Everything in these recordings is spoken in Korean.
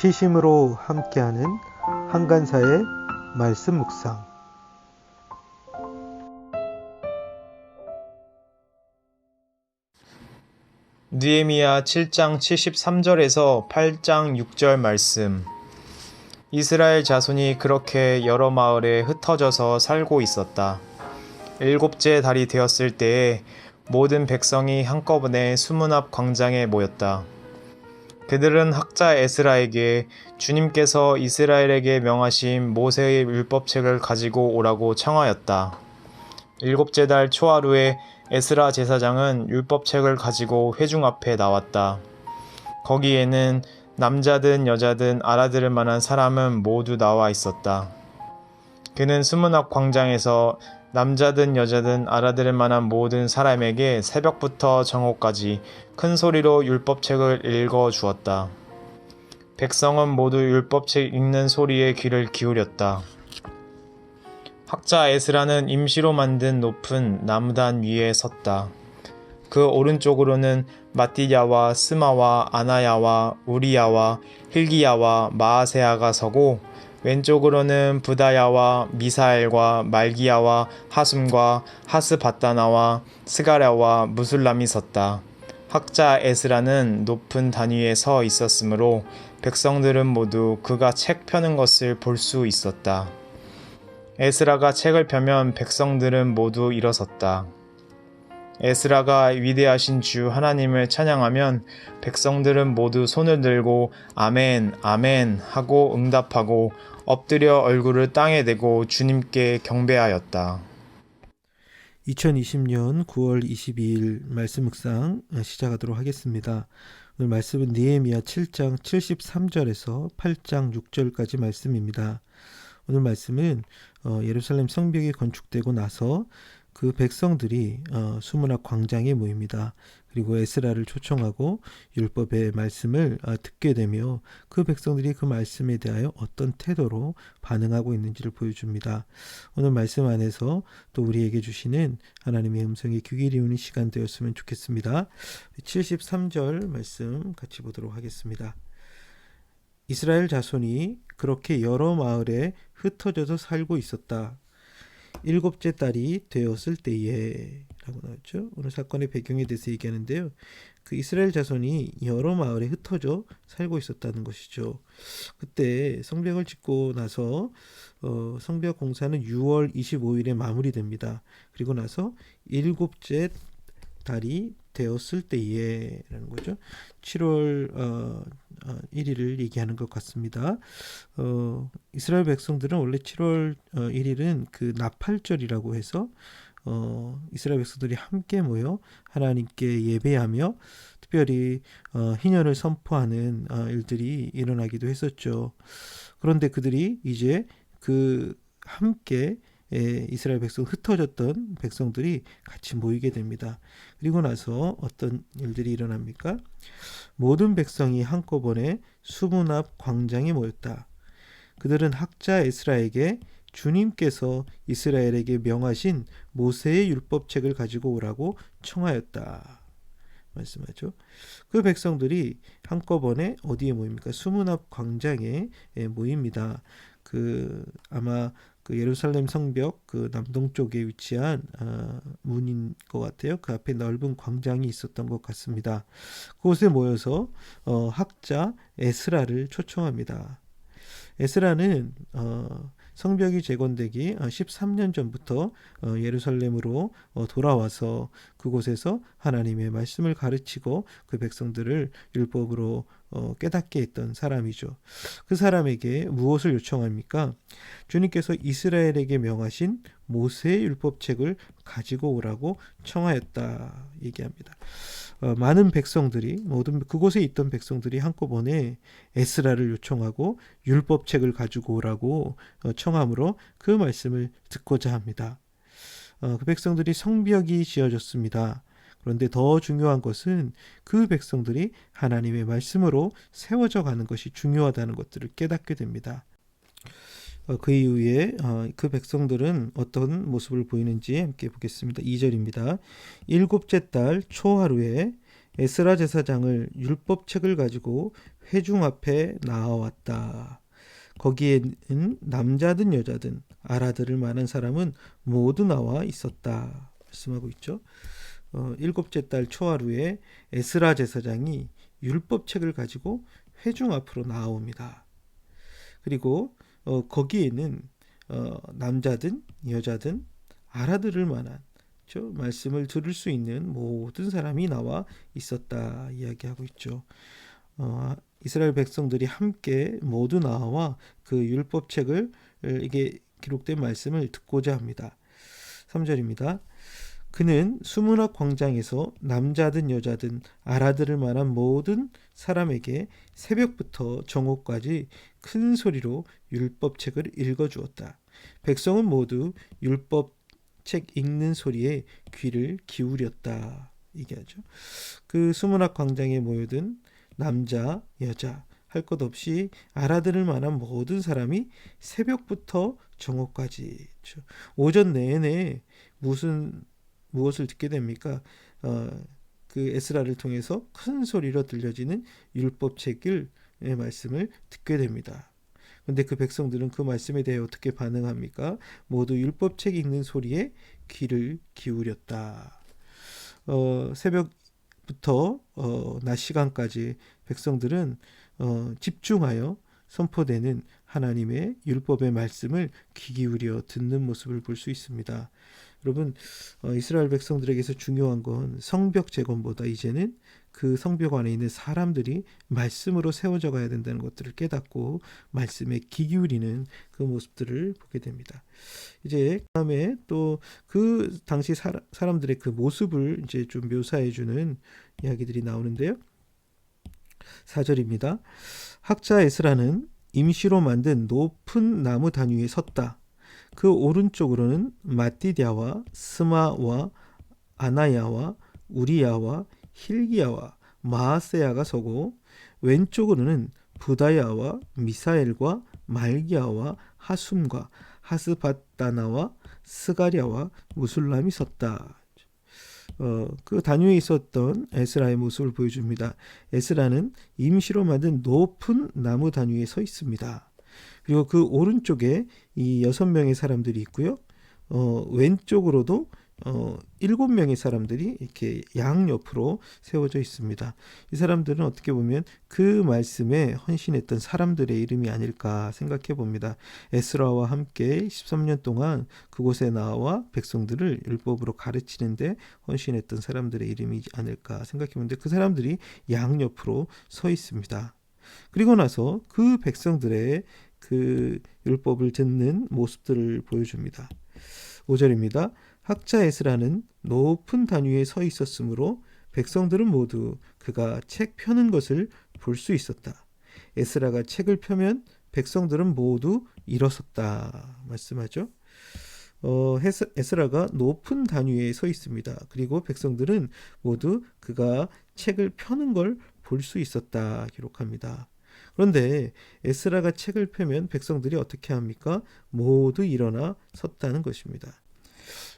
시심으로 함께하는 한간사의 말씀 묵상. 느헤미야 7장 73절에서 8장 6절 말씀. 이스라엘 자손이 그렇게 여러 마을에 흩어져서 살고 있었다. 일곱째 달이 되었을 때에 모든 백성이 한꺼번에 수문 앞 광장에 모였다. 그들은 학자 에스라에게 주님께서 이스라엘에게 명하신 모세의 율법책을 가지고 오라고 청하였다. 일곱째 달 초하루에 에스라 제사장은 율법책을 가지고 회중 앞에 나왔다. 거기에는 남자든 여자든 알아들을 만한 사람은 모두 나와 있었다. 그는 수문 앞 광장에서 남자든 여자든 알아들을 만한 모든 사람에게 새벽부터 정오까지 큰 소리로 율법책을 읽어 주었다. 백성은 모두 율법책 읽는 소리에 귀를 기울였다. 학자 에스라는 임시로 만든 높은 나무단 위에 섰다. 그 오른쪽으로는 마띠야와 스마와 아나야와 우리야와 힐기야와 마아세야가 서고, 왼쪽으로는 부다야와 미사엘과 말기야와 하숨과 하스바다나와 스가랴와 무술람이 섰다. 학자 에스라는 높은 단위에 서 있었으므로 백성들은 모두 그가 책 펴는 것을 볼 수 있었다. 에스라가 책을 펴면 백성들은 모두 일어섰다. 에스라가 위대하신 주 하나님을 찬양하면 백성들은 모두 손을 들고 아멘, 아멘 하고 응답하고 엎드려 얼굴을 땅에 대고 주님께 경배하였다. 2020년 9월 22일 말씀 묵상 시작하도록 하겠습니다. 오늘 말씀은 느헤미야 7장 73절에서 8장 6절까지 말씀입니다. 오늘 말씀은 예루살렘 성벽이 건축되고 나서 그 백성들이 수문 앞 광장에 모입니다. 그리고 에스라를 초청하고 율법의 말씀을 듣게 되며 그 백성들이 그 말씀에 대하여 어떤 태도로 반응하고 있는지를 보여줍니다. 오늘 말씀 안에서 또 우리에게 주시는 하나님의 음성에 귀 기울이는 시간 되었으면 좋겠습니다. 73절 말씀 같이 보도록 하겠습니다. 이스라엘 자손이 그렇게 여러 마을에 흩어져서 살고 있었다. 일곱째 달이 되었을 때에 라고 나왔죠. 오늘 사건의 배경에 대해서 얘기하는데요. 그 이스라엘 자손이 여러 마을에 흩어져 살고 있었다는 것이죠. 그때 성벽을 짓고 나서 성벽 공사는 6월 25일에 마무리됩니다. 그리고 나서 일곱째 달이 되었을 때에 라는 거죠. 7월 1일을 얘기하는 것 같습니다. 이스라엘 백성들은 원래 7월 1일은 그 나팔절이라고 해서 이스라엘 백성들이 함께 모여 하나님께 예배하며 특별히 희년을 선포하는 일들이 일어나기도 했었죠. 그런데 그들이 이제 그 함께 이스라엘 백성 흩어졌던 백성들이 같이 모이게 됩니다. 그리고 나서 어떤 일들이 일어납니까? 모든 백성이 한꺼번에 수문 앞 광장에 모였다. 그들은 학자 에스라에게 주님께서 이스라엘에게 명하신 모세의 율법책을 가지고 오라고 청하였다. 말씀하죠. 그 백성들이 한꺼번에 어디에 모입니까? 수문 앞 광장에 모입니다. 아마 그 예루살렘 성벽 그 남동쪽에 위치한 문인 것 같아요. 그 앞에 넓은 광장이 있었던 것 같습니다. 그곳에 모여서 학자 에스라를 초청합니다. 에스라는 성벽이 재건되기 13년 전부터 예루살렘으로 돌아와서 그곳에서 하나님의 말씀을 가르치고 그 백성들을 율법으로 깨닫게 했던 사람이죠. 그 사람에게 무엇을 요청합니까? 주님께서 이스라엘에게 명하신 모세의 율법책을 가지고 오라고 청하였다 얘기합니다. 많은 백성들이 모든 그곳에 있던 백성들이 한꺼번에 에스라를 요청하고 율법책을 가지고 오라고 청함으로 그 말씀을 듣고자 합니다. 그 백성들이 성벽이 지어졌습니다. 그런데 더 중요한 것은 그 백성들이 하나님의 말씀으로 세워져 가는 것이 중요하다는 것들을 깨닫게 됩니다. 그 이후에 그 백성들은 어떤 모습을 보이는지 함께 보겠습니다. 2절입니다. 일곱째 달 초하루에 에스라 제사장을 율법책을 가지고 회중 앞에 나와왔다. 거기에는 남자든 여자든 알아들을 만한 사람은 모두 나와 있었다. 말씀하고 있죠. 일곱째 달 초하루에 에스라 제사장이 율법책을 가지고 회중 앞으로 나옵니다. 그리고 거기에는 남자든 여자든 알아들을 만한 말씀을 들을 수 있는 모든 사람이 나와 있었다 이야기하고 있죠. 이스라엘 백성들이 함께 모두 나와 그 율법책을 이게 기록된 말씀을 듣고자 합니다. 3절입니다. 그는 수문학 광장에서 남자든 여자든 알아들을 만한 모든 사람에게 새벽부터 정오까지 큰 소리로 율법책을 읽어주었다. 백성은 모두 율법책 읽는 소리에 귀를 기울였다. 얘기하죠. 그 수문학 광장에 모여든 남자, 여자 할 것 없이 알아들을 만한 모든 사람이 새벽부터 정오까지 오전 내내 무엇을 듣게 됩니까? 그 에스라를 통해서 큰 소리로 들려지는 율법책의 말씀을 듣게 됩니다. 그런데 그 백성들은 그 말씀에 대해 어떻게 반응합니까? 모두 율법책 읽는 소리에 귀를 기울였다. 새벽부터 낮 시간까지 백성들은 집중하여 선포되는 하나님의 율법의 말씀을 귀 기울여 듣는 모습을 볼 수 있습니다. 여러분, 이스라엘 백성들에게서 중요한 건 성벽 재건보다 이제는 그 성벽 안에 있는 사람들이 말씀으로 세워져 가야 된다는 것들을 깨닫고 말씀에 귀 기울이는 그 모습들을 보게 됩니다. 이제 다음에 또 그 당시 사람들의 그 모습을 이제 좀 묘사해 주는 이야기들이 나오는데요. 4절입니다. 학자 에스라는 임시로 만든 높은 나무 단 위에 섰다. 그 오른쪽으로는 마띠디아와 스마와 아나야와 우리야와 힐기야와 마아세야가 서고 왼쪽으로는 부다야와 미사엘과 말기야와 하숨과 하스바다나와 스가랴와 무술람이 섰다. 그 단위에 있었던 에스라의 모습을 보여줍니다. 에스라는 임시로 만든 높은 나무 단위에 서 있습니다. 그리고 그 오른쪽에 이 6명의 사람들이 있고요. 왼쪽으로도 7명의 사람들이 이렇게 양옆으로 세워져 있습니다. 이 사람들은 어떻게 보면 그 말씀에 헌신했던 사람들의 이름이 아닐까 생각해 봅니다. 에스라와 함께 13년 동안 그곳에 나와 백성들을 율법으로 가르치는데 헌신했던 사람들의 이름이 아닐까 생각해 보는데 그 사람들이 양옆으로 서 있습니다. 그리고 나서 그 백성들의 그 율법을 듣는 모습들을 보여줍니다. 5절입니다. 학자 에스라는 높은 단 위에 서 있었으므로 백성들은 모두 그가 책 펴는 것을 볼 수 있었다. 에스라가 책을 펴면 백성들은 모두 일어섰다. 말씀하죠. 에스라가 높은 단 위에 서 있습니다. 그리고 백성들은 모두 그가 책을 펴는 걸 볼 수 있었다. 기록합니다. 그런데 에스라가 책을 펴면 백성들이 어떻게 합니까? 모두 일어나 섰다는 것입니다.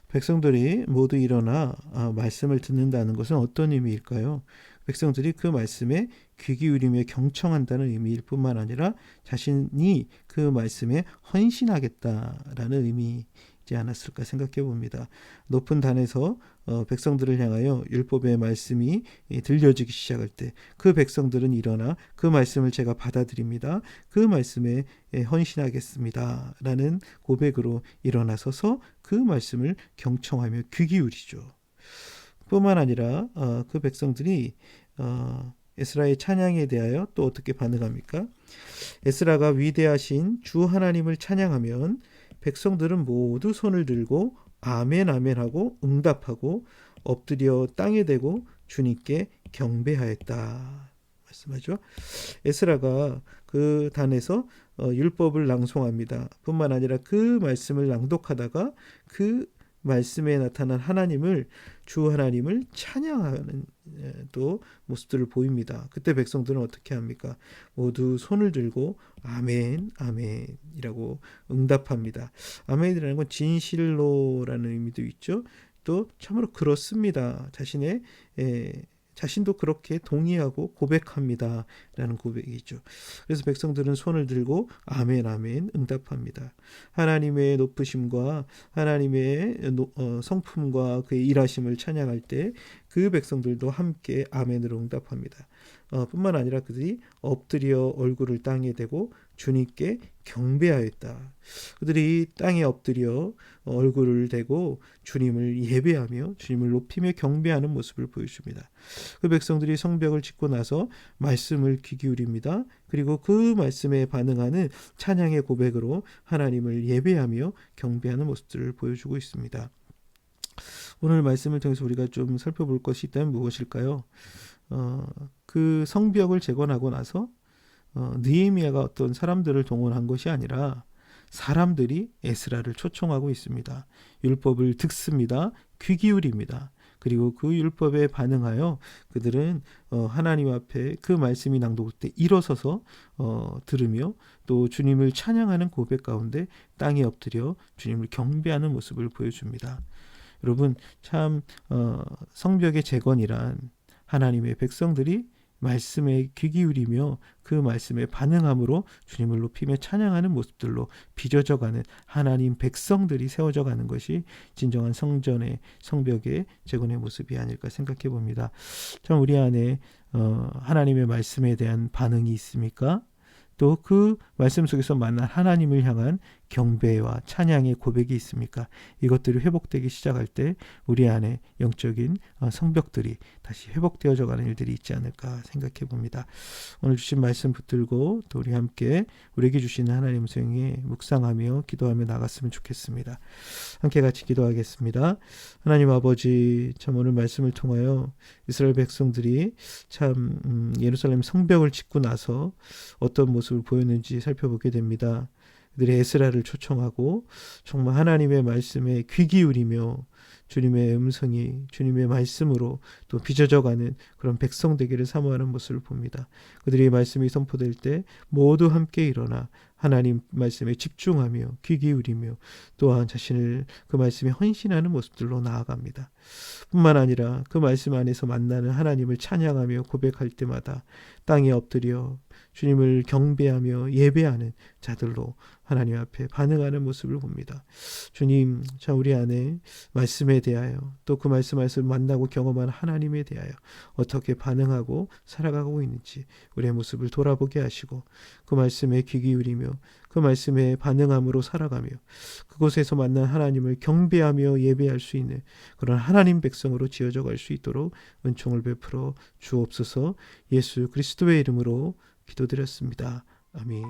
백성들이 모두 일어나 말씀을 듣는다는 것은 어떤 의미일까요? 백성들이 그 말씀에 귀 기울이며 경청한다는 의미일 뿐만 아니라 자신이 그 말씀에 헌신하겠다라는 의미이지 않았을까 생각해 봅니다. 높은 단에서 백성들을 향하여 율법의 말씀이 들려지기 시작할 때 그 백성들은 일어나 그 말씀을 제가 받아들입니다. 그 말씀에 헌신하겠습니다. 라는 고백으로 일어나서서 그 말씀을 경청하며 귀 기울이죠. 뿐만 아니라 그 백성들이 에스라의 찬양에 대하여 또 어떻게 반응합니까? 에스라가 위대하신 주 하나님을 찬양하면 백성들은 모두 손을 들고 아멘 아멘 하고 응답하고 엎드려 땅에 대고 주님께 경배하였다. 말씀하죠. 에스라가 그 단에서 율법을 낭송합니다. 뿐만 아니라 그 말씀을 낭독하다가 그 말씀에 나타난 하나님을 주 하나님을 찬양하는 또 모습들을 보입니다. 그때 백성들은 어떻게 합니까? 모두 손을 들고 아멘 아멘이라고 응답합니다. 아멘이라는 건 진실로라는 의미도 있죠. 또 참으로 그렇습니다. 자신도 그렇게 동의하고 고백합니다. 라는 고백이죠. 그래서 백성들은 손을 들고 아멘 아멘 응답합니다. 하나님의 높으심과 하나님의 성품과 그의 일하심을 찬양할 때 그 백성들도 함께 아멘으로 응답합니다. 뿐만 아니라 그들이 엎드려 얼굴을 땅에 대고 주님께 경배하였다. 그들이 땅에 엎드려 얼굴을 대고 주님을 예배하며 주님을 높이며 경배하는 모습을 보여줍니다. 그 백성들이 성벽을 짓고 나서 말씀을 귀 기울입니다. 그리고 그 말씀에 반응하는 찬양의 고백으로 하나님을 예배하며 경배하는 모습들을 보여주고 있습니다. 오늘 말씀을 통해서 우리가 좀 살펴볼 것이 있다면 무엇일까요? 그 성벽을 재건하고 나서 느헤미야가 어떤 사람들을 동원한 것이 아니라 사람들이 에스라를 초청하고 있습니다. 율법을 듣습니다. 귀 기울입니다. 그리고 그 율법에 반응하여 그들은 하나님 앞에 그 말씀이 낭독될 때 일어서서 들으며 또 주님을 찬양하는 고백 가운데 땅에 엎드려 주님을 경배하는 모습을 보여줍니다. 여러분 참 성벽의 재건이란 하나님의 백성들이 말씀에 귀 기울이며 그 말씀에 반응함으로 주님을 높이며 찬양하는 모습들로 빚어져가는 하나님 백성들이 세워져가는 것이 진정한 성전의 성벽의 재건의 모습이 아닐까 생각해 봅니다. 참 우리 안에 하나님의 말씀에 대한 반응이 있습니까? 또 그 말씀 속에서 만난 하나님을 향한 경배와 찬양의 고백이 있습니까? 이것들이 회복되기 시작할 때 우리 안에 영적인 성벽들이 다시 회복되어져 가는 일들이 있지 않을까 생각해 봅니다. 오늘 주신 말씀 붙들고 또 우리 함께 우리에게 주시는 하나님 성에 묵상하며 기도하며 나갔으면 좋겠습니다. 함께 같이 기도하겠습니다. 하나님 아버지, 참 오늘 말씀을 통하여 이스라엘 백성들이 참 예루살렘 성벽을 짓고 나서 어떤 모습을 보였는지 살펴보게 됩니다. 그들이 에스라를 초청하고 정말 하나님의 말씀에 귀 기울이며 주님의 음성이 주님의 말씀으로 또 빚어져가는 그런 백성 되기를 사모하는 모습을 봅니다. 그들의 말씀이 선포될 때 모두 함께 일어나 하나님 말씀에 집중하며 귀 기울이며 또한 자신을 그 말씀에 헌신하는 모습들로 나아갑니다. 뿐만 아니라 그 말씀 안에서 만나는 하나님을 찬양하며 고백할 때마다 땅에 엎드려 주님을 경배하며 예배하는 자들로 하나님 앞에 반응하는 모습을 봅니다. 주님, 참 우리 안에 말씀에 대하여 또 그 말씀 안에서 만나고 경험한 하나님에 대하여 어떻게 반응하고 살아가고 있는지 우리의 모습을 돌아보게 하시고 그 말씀에 귀 기울이며 그 말씀에 반응함으로 살아가며 그곳에서 만난 하나님을 경배하며 예배할 수 있는 그런 하나님 백성으로 지어져 갈 수 있도록 은총을 베풀어 주옵소서. 예수 그리스도의 이름으로 기도드렸습니다. 아멘.